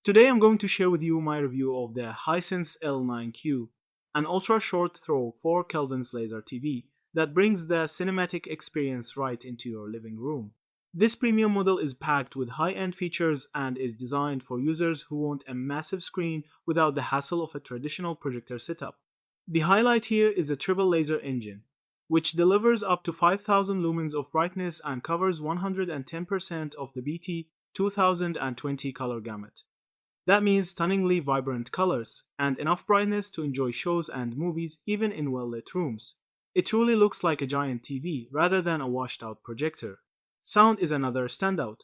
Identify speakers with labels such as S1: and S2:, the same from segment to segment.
S1: Today I'm going to share with you my review of the Hisense L9Q, an ultra-short throw 4 Kelvin's laser TV that brings the cinematic experience right into your living room. This premium model is packed with high-end features and is designed for users who want a massive screen without the hassle of a traditional projector setup. The highlight here is a triple laser engine, which delivers up to 5000 lumens of brightness and covers 110% of the BT 2020 color gamut. That means stunningly vibrant colors, and enough brightness to enjoy shows and movies even in well-lit rooms. It truly looks like a giant TV rather than a washed-out projector. Sound is another standout.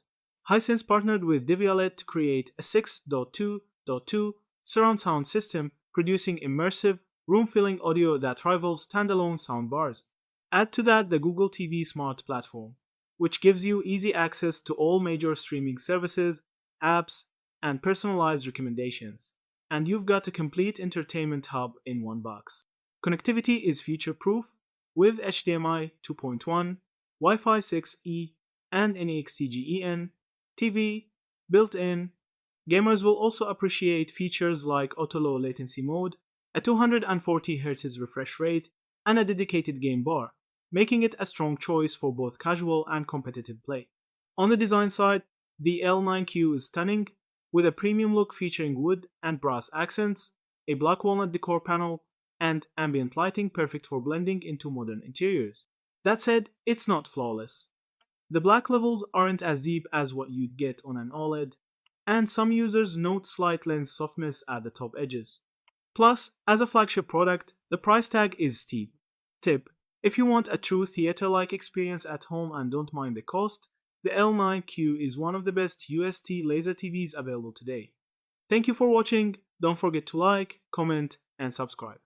S1: Hisense partnered with Divialet to create a 6.2.2 surround sound system producing immersive, room-filling audio that rivals standalone soundbars. Add to that the Google TV Smart Platform, which gives you easy access to all major streaming services, apps, and personalized recommendations, and you've got a complete entertainment hub in one box. Connectivity is future-proof with HDMI 2.1, Wi-Fi 6E, and NEXTGEN, TV, built-in. Gamers will also appreciate features like auto-low latency mode, a 240Hz refresh rate, and a dedicated game bar, making it a strong choice for both casual and competitive play. On the design side, the L9Q is stunning, with a premium look featuring wood and brass accents, a black walnut decor panel, and ambient lighting perfect for blending into modern interiors. That said, it's not flawless. The black levels aren't as deep as what you'd get on an OLED, and some users note slight lens softness at the top edges. Plus, as a flagship product, the price tag is steep. Tip: if you want a true theater-like experience at home and don't mind the cost, the L9Q is one of the best UST laser TVs available today. Thank you for watching. Don't forget to like, comment, and subscribe.